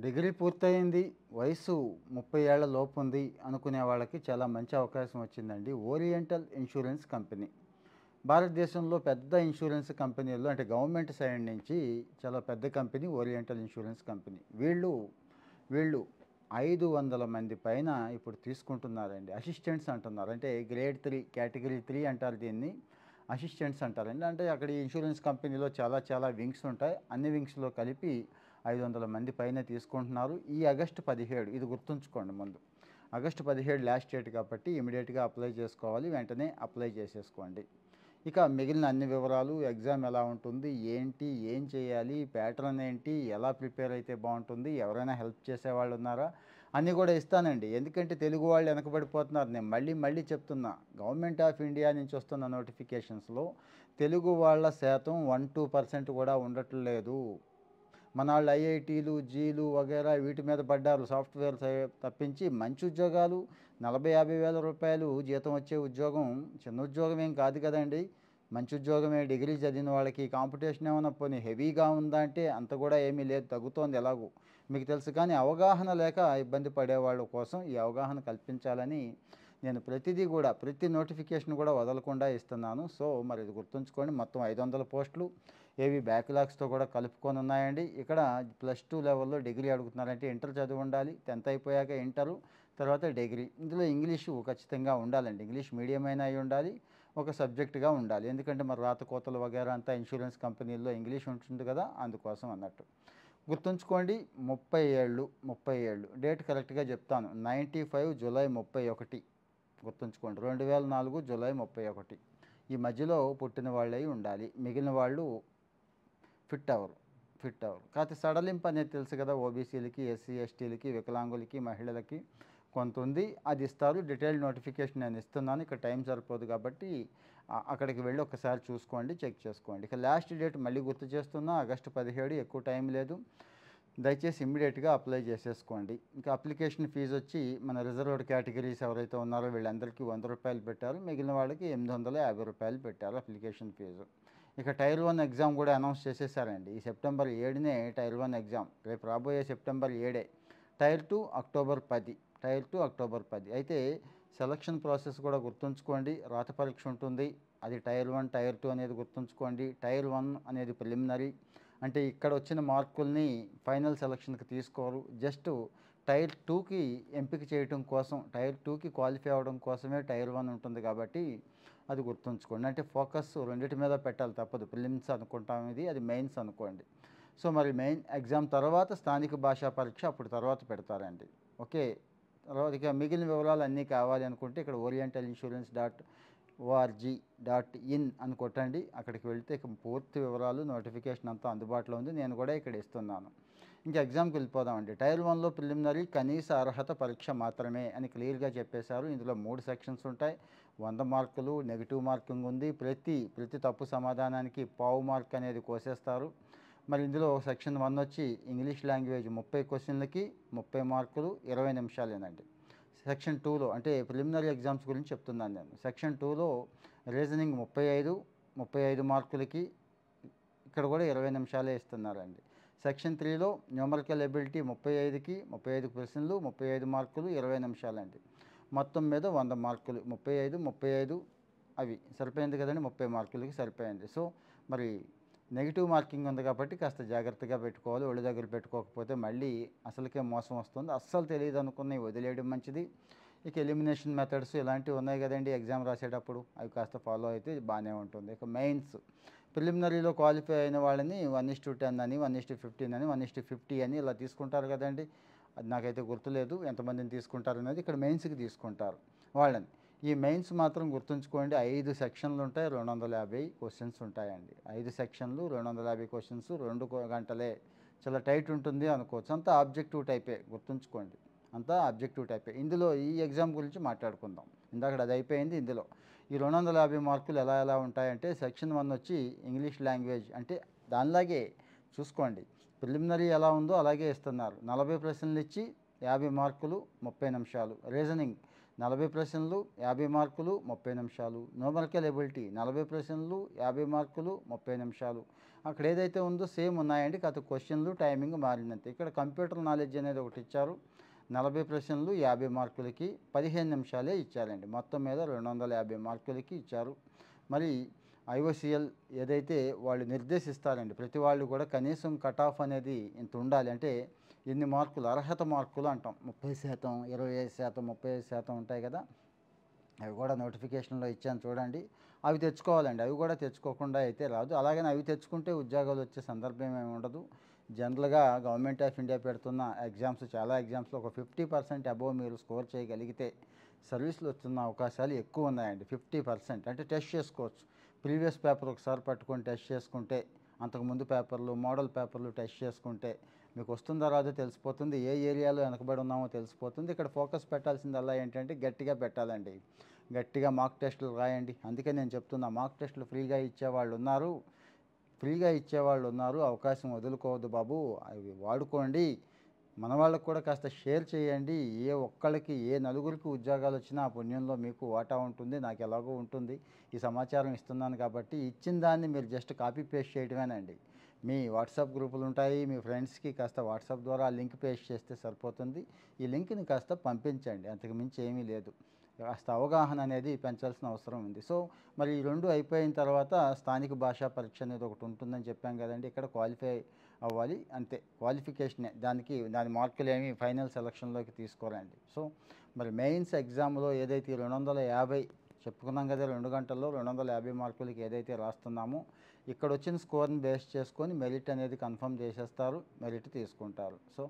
Degree పూర్తయింది. వయసు 30 ఏళ్ల లోపుంది అనుకునే వాళ్ళకి చాలా మంచి అవకాశం వచ్చిందండి. Oriental insurance company. భారతదేశంలో పెద్ద ఇన్స్యూరెన్స్ కంపెనీల్లో అంటే గవర్నమెంట్ సైడ్ నుంచి చాలా పెద్ద కంపెనీ ఓరియంటల్ ఇన్స్యూరెన్స్ కంపెనీ. వీళ్ళు 500 మంది పైన ఇప్పుడు తీసుకుంటున్నారండి. అసిస్టెంట్స్ అంటున్నారు. అంటే గ్రేడ్ 3 కేటగిరీ 3 అంటారు దీన్ని. అసిస్టెంట్స్ అంటారండి. అంటే అక్కడ ఈ ఇన్స్యూరెన్స్ కంపెనీలో చాలా వింగ్స్ ఉంటాయి. అన్ని వింగ్స్‌లో కలిపి 500 మంది పైనే తీసుకుంటున్నారు. ఈ ఆగస్టు 17 ఇది గుర్తుంచుకోండి ముందు. ఆగస్టు 17 లాస్ట్ డేట్ కాబట్టి ఇమ్మీడియేట్‌గా అప్లై చేసుకోవాలి. వెంటనే అప్లై చేసేసుకోండి. ఇక మిగిలిన అన్ని వివరాలు, ఎగ్జామ్ ఎలా ఉంటుంది, ఏంటి, ఏం చేయాలి, ప్యాటర్న్ ఏంటి, ఎలా ప్రిపేర్ అయితే బావుంటుంది, ఎవరైనా హెల్ప్ చేసేవాళ్ళు ఉన్నారా, అన్నీ కూడా ఇస్తానండి. ఎందుకంటే తెలుగు వాళ్ళు వెనకబడిపోతున్నారు. నేను మళ్ళీ చెప్తున్నా. గవర్నమెంట్ ఆఫ్ ఇండియా నుంచి వస్తున్న నోటిఫికేషన్స్‌లో తెలుగు వాళ్ళ శాతం 1, 2% కూడా ఉండట్లేదు. మనాళ్ళు ఐఐటీలు, జీలు వగైరా వీటి మీద పడ్డారు. సాఫ్ట్‌వేర్ తప్పించి మంచి ఉద్యోగాలు 40, 50 వేల రూపాయలు జీతం వచ్చే ఉద్యోగం చిన్న ఉద్యోగం ఏం కాదు కదండీ! మంచి ఉద్యోగమే. డిగ్రీ చదివిన వాళ్ళకి కాంపిటీషన్ ఏమన్నా పోనీ హెవీగా ఉందా అంటే అంత కూడా ఏమీ లేదు. తగ్గుతోంది ఎలాగో మీకు తెలుసు. కానీ అవగాహన లేక ఇబ్బంది పడేవాళ్ళ కోసం ఈ అవగాహన కల్పించాలని నేను ప్రతి నోటిఫికేషన్ కూడా వదలకుండా ఇస్తున్నాను. సో మరి ఇది గుర్తుంచుకోండి. మొత్తం 500 పోస్టులు ఏవి బ్యాక్‌లాగ్స్‌తో కూడా కలుపుకొని ఉన్నాయండి. ఇక్కడ +2 లెవెల్‌లో డిగ్రీ అడుగుతున్నారంటే ఇంటర్ చదివి ఉండాలి. 10థ్ అయిపోయాక ఇంటరు, తర్వాత డిగ్రీ. ఇందులో ఇంగ్లీషు ఖచ్చితంగా ఉండాలండి. ఇంగ్లీష్ మీడియం అయినా అయి ఉండాలి. ఒక సబ్జెక్ట్‌గా ఉండాలి. ఎందుకంటే మరి రాతకోతలు వగైరా అంతా ఇన్స్యూరెన్స్ కంపెనీల్లో ఇంగ్లీష్ ఉంటుంది కదా! అందుకోసం అన్నట్టు. గుర్తుంచుకోండి. 30 ఏళ్ళు. డేట్ కరెక్ట్‌గా చెప్తాను. 95 జూలై 31 గుర్తుంచుకోండి. 2004 జూలై 31 ఈ మధ్యలో పుట్టిన వాళ్ళై ఉండాలి. మిగిలిన వాళ్ళు ఫిట్ అవ్వరు. కాకపోతే సడలింపు అనేది తెలుసు కదా! ఓబీసీలకి, ఎస్సీ, ఎస్టీలకి, వికలాంగులకి, మహిళలకి కొంత ఉంది. అది ఇస్తారు. డీటెయిల్డ్ నోటిఫికేషన్ నేను ఇస్తున్నాను. ఇక్కడ టైం సరిపోదు కాబట్టి అక్కడికి వెళ్ళి ఒకసారి చూసుకోండి, చెక్ చేసుకోండి. ఇక లాస్ట్ డేట్ మళ్ళీ గుర్తు చేస్తున్నా ఆగస్టు 17. ఎక్కువ టైం లేదు. దయచేసి ఇమ్మీడియేట్‌గా అప్లై చేసేసుకోండి. ఇంకా అప్లికేషన్ ఫీజు వచ్చి మన రిజర్వ్డ్ కేటగిరీస్ ఎవరైతే ఉన్నారో వీళ్ళందరికీ రూ. 100 పెట్టారు. మిగిలిన వాళ్ళకి రూ. 850 పెట్టారు అప్లికేషన్ ఫీజు. ఇక టైర్ 1 ఎగ్జామ్ కూడా అనౌన్స్ చేసేసారండి. ఈ సెప్టెంబర్ 7నే టైర్ 1 ఎగ్జామ్. రేపు రాబోయే సెప్టెంబర్ 7. Tyre 2 October 10. అయితే సెలక్షన్ ప్రాసెస్ కూడా గుర్తుంచుకోండి. రాత పరీక్ష ఉంటుంది. అది టైర్ 1, టైర్ 2 అనేది గుర్తుంచుకోండి. టైర్ 1 అనేది ప్రిలిమినరీ. అంటే ఇక్కడ వచ్చిన మార్కుల్ని ఫైనల్ సెలక్షన్‌కి తీసుకోరు. జస్ట్ టైర్ 2కి ఎంపిక చేయటం కోసం, టైర్ 2కి క్వాలిఫై అవ్వడం కోసమే టైర్ 1 ఉంటుంది కాబట్టి అది గుర్తుంచుకోండి. అంటే ఫోకస్ రెండిటి మీద పెట్టాలి తప్పదు. ప్రిలిమ్స్ అనుకుంటాం ఇది. అది మెయిన్స్ అనుకోండి. సో మరి మెయిన్ ఎగ్జామ్ తర్వాత స్థానిక భాషా పరీక్ష అప్పుడు తర్వాత పెడతారండి. ఓకే. తర్వాత ఇక మిగిలిన వివరాలు అన్నీ కావాలి అనుకుంటే ఇక్కడ orientalInsurance.org.in అని కొట్టండి. అక్కడికి వెళ్తే ఇక పూర్తి వివరాలు, నోటిఫికేషన్ అంతా అందుబాటులో ఉంది. నేను కూడా ఇక్కడ ఇస్తున్నాను. ఇంకా ఎగ్జామ్‌కి వెళ్ళిపోదామండి. టైర్ 1లో ప్రిలిమినరీ కనీస అర్హత పరీక్ష మాత్రమే అని క్లియర్‌గా చెప్పేశారు. ఇందులో 3 సెక్షన్స్ ఉంటాయి. 100 మార్కులు, నెగెటివ్ మార్కింగ్ ఉంది. ప్రతి తప్పు సమాధానానికి పావు మార్క్ అనేది కోసేస్తారు. మరి ఇందులో సెక్షన్ 1 వచ్చి ఇంగ్లీష్ లాంగ్వేజ్ 30 క్వెషన్లకి 30 మార్కులు 20 నిమిషాలేనండి. సెక్షన్ 2లో అంటే ప్రిలిమినరీ ఎగ్జామ్స్ గురించి చెప్తున్నాను నేను. సెక్షన్ 2లో రీజనింగ్ 35 మార్కులకి ఇక్కడ కూడా 20 నిమిషాలే ఇస్తున్నారండి. సెక్షన్ 3లో న్యూమరికల్ ఎబిలిటీ 35కి 35 ప్రశ్నలు 35 మార్కులు 20 నిమిషాలండి. మొత్తం మీద 100 మార్కులు 35 అవి సరిపోయింది కదండి. 30 మార్కులకి సరిపోయింది. సో మరి నెగిటివ్ మార్కింగ్ ఉంది కాబట్టి కాస్త జాగ్రత్తగా పెట్టుకోవాలి. ఒళ్ళు దగ్గర పెట్టుకోకపోతే మళ్ళీ అసలుకే మోసం వస్తుంది. అస్సలు తెలియదు అనుకున్నవి వదిలేయడం మంచిది. ఇక ఎలిమినేషన్ మెథడ్స్ ఇలాంటివి ఉన్నాయి కదండి ఎగ్జామ్ రాసేటప్పుడు. అవి కాస్త ఫాలో అయితే బాగానే ఉంటుంది. ఇక మెయిన్స్ ప్రిలిమినరీలో క్వాలిఫై అయిన వాళ్ళని 1:10 అని, 1:15 అని, 1:50 అని ఇలా తీసుకుంటారు కదండి. అది నాకైతే గుర్తులేదు ఎంతమందిని తీసుకుంటారనేది. ఇక్కడ మెయిన్స్‌కి తీసుకుంటారు వాళ్ళని. ఈ మెయిన్స్ మాత్రం గుర్తుంచుకోండి. 5 సెక్షన్లు ఉంటాయి. 250 క్వెషన్స్ ఉంటాయండి. 5 సెక్షన్లు 250 క్వెషన్స్ 2 గంటలే. చాలా టైట్ ఉంటుంది అనుకోవచ్చు. అంతా ఆబ్జెక్టివ్ టైపే గుర్తుంచుకోండి. అంతా ఆబ్జెక్టివ్ టైపే. ఇందులో ఈ ఎగ్జామ్ గురించి మాట్లాడుకుందాం. ఇందాకడ అది అయిపోయింది. ఇందులో ఈ 250 మార్కులు ఎలా ఉంటాయంటే సెక్షన్ 1 వచ్చి ఇంగ్లీష్ లాంగ్వేజ్ అంటే దానిలాగే చూసుకోండి. ప్రిలిమినరీ ఎలా ఉందో అలాగే ఇస్తున్నారు. 40 ప్రశ్నలు ఇచ్చి 50 మార్కులు 30 నిమిషాలు. రీజనింగ్ 40 ప్రశ్నలు 50 మార్కులు 30 నిమిషాలు. న్యూమరికల్ ఎబిలిటీ 40 ప్రశ్నలు 50 మార్కులు 30 నిమిషాలు. అక్కడ ఏదైతే ఉందో సేమ్ ఉన్నాయండి. కాకపోతే క్వశ్చన్లు, టైమింగ్ మారిందంతే. ఇక్కడ కంప్యూటర్ నాలెడ్జ్ అనేది ఒకటి ఇచ్చారు. 40 ప్రశ్నలు 50 మార్కులకి 15 నిమిషాలే ఇచ్చారండి. మొత్తం మీద 250 మార్కులకి ఇచ్చారు. మరి ఐఓసీఎల్ ఏదైతే వాళ్ళు నిర్దేశిస్తారండి, ప్రతి వాళ్ళు కూడా కనీసం కట్ ఆఫ్ అనేది ఇంత ఉండాలి. అంటే ఇన్ని మార్కులు అర్హత మార్కులు అంటాం. 30%, 25%, 35% ఉంటాయి కదా. అవి కూడా నోటిఫికేషన్లో ఇచ్చాను చూడండి. అవి తెచ్చుకోవాలండి. అవి కూడా తెచ్చుకోకుండా అయితే రాదు. అలాగని అవి తెచ్చుకుంటే ఉద్యోగాలు వచ్చే సందర్భం ఏమి ఉండదు. జనరల్గా గవర్నమెంట్ ఆఫ్ ఇండియా పెడుతున్న ఎగ్జామ్స్, చాలా ఎగ్జామ్స్లో ఒక 50% అబోవ్ మీరు స్కోర్ చేయగలిగితే సర్వీస్లో వస్తున్న అవకాశాలు ఎక్కువ ఉన్నాయండి. 50% అంటే టెస్ట్ చేసుకోవచ్చు. ప్రీవియస్ పేపర్ ఒకసారి పట్టుకొని టెస్ట్ చేసుకుంటే, అంతకుముందు పేపర్లు, మోడల్ పేపర్లు టెస్ట్ చేసుకుంటే మీకు వస్తుందో రాదో తెలిసిపోతుంది. ఏ ఏరియాలో వెనకబడి ఉన్నామో తెలిసిపోతుంది. ఇక్కడ ఫోకస్ పెట్టాల్సిందల్లా ఏంటంటే గట్టిగా పెట్టాలండి. గట్టిగా మాక్ టెస్టులు రాయండి. అందుకే నేను చెప్తున్నా, మాక్ టెస్టులు ఫ్రీగా ఇచ్చేవాళ్ళు ఉన్నారు. అవకాశం వదులుకోవద్దు బాబు, అవి వాడుకోండి. మన వాళ్ళకు కూడా కాస్త షేర్ చేయండి. ఏ ఒక్కళ్ళకి, ఏ నలుగురికి ఉద్యోగాలు వచ్చినా ఆ పుణ్యంలో మీకు వాటా ఉంటుంది. నాకు ఎలాగో ఉంటుంది. ఈ సమాచారం ఇస్తున్నాను కాబట్టి ఇచ్చిన దాన్ని మీరు జస్ట్ కాపీ పేస్ట్ చేయడమేనండి. మీ వాట్సాప్ గ్రూపులు ఉంటాయి, మీ ఫ్రెండ్స్కి కాస్త వాట్సాప్ ద్వారా లింక్ పేస్ట్ చేస్తే సరిపోతుంది. ఈ లింక్ని కాస్త పంపించండి, అంతకు మించి ఏమీ లేదు. కాస్త అవగాహన అనేది పెంచాల్సిన అవసరం ఉంది. సో మరి ఈ 2 అయిపోయిన తర్వాత స్థానిక భాషా పరీక్ష అనేది ఒకటి ఉంటుందని చెప్పాం కదండి. ఇక్కడ క్వాలిఫై అవ్వాలి అంతే, క్వాలిఫికేషనే. దాని మార్కులు ఏమి ఫైనల్ సెలక్షన్లోకి తీసుకోరండి. సో మరి మెయిన్స్ ఎగ్జామ్లో ఏదైతే 250 చెప్పుకున్నాం కదా, 2 గంటల్లో 250 మార్కులకి ఏదైతే రాస్తున్నామో, ఇక్కడ వచ్చిన స్కోర్ని బేస్ చేసుకొని మెరిట్ అనేది కన్ఫర్మ్ చేసేస్తారు, మెరిట్ తీసుకుంటారు. సో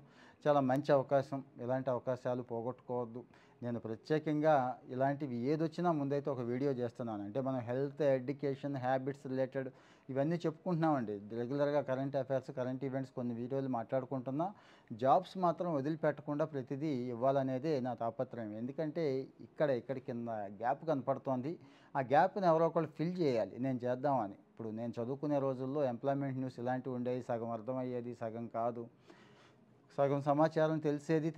చాలా మంచి అవకాశం. ఇలాంటి అవకాశాలు పోగొట్టుకోవద్దు. నేను ప్రత్యేకంగా ఇలాంటివి ఏదొచ్చినా ముందైతే ఒక వీడియో చేస్తున్నాను. అంటే మనం హెల్త్, ఎడ్యుకేషన్, హ్యాబిట్స్ రిలేటెడ్ ఇవన్నీ చెప్పుకుంటున్నామండి. రెగ్యులర్గా కరెంట్ అఫైర్స్, కరెంట్ ఈవెంట్స్ కొన్ని వీడియోలు మాట్లాడుకుంటున్నా. జాబ్స్ మాత్రం వదిలిపెట్టకుండా ప్రతిదీ ఇవ్వాలనేదే నా తాపత్రయం. ఎందుకంటే ఇక్కడ కింద గ్యాప్ కనపడుతోంది. ఆ గ్యాప్ని ఎవరో ఒకళ్ళు ఫిల్ చేయాలి, నేను చేద్దామని. ఇప్పుడు నేను చదువుకునే రోజుల్లో ఎంప్లాయ్మెంట్ న్యూస్ ఇలాంటివి ఉండేవి. సగం అర్థమయ్యేది, సగం కాదు. సగం సమాచారం తెలిసేది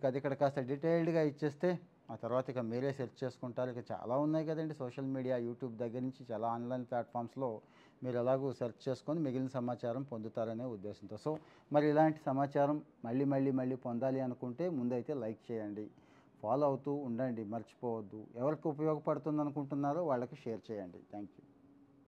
కాదు. ఇక్కడ కాస్త డీటెయిల్డ్గా ఇచ్చేస్తే ఆ తర్వాత ఇక మీరే సెర్చ్ చేసుకుంటారు. ఇక చాలా ఉన్నాయి కదండి, సోషల్ మీడియా, యూట్యూబ్ దగ్గర నుంచి చాలా ఆన్లైన్ ప్లాట్ఫామ్స్లో మీరు ఎలాగూ సెర్చ్ చేసుకొని మిగిలిన సమాచారం పొందుతారనే ఉద్దేశంతో. సో మరి ఇలాంటి సమాచారం మళ్ళీ పొందాలి అనుకుంటే ముందైతే లైక్ చేయండి, ఫాలో అవుతూ ఉండండి, మర్చిపోవద్దు. ఎవరికి ఉపయోగపడుతుంది అనుకుంటున్నారో వాళ్ళకి షేర్ చేయండి. Thank you.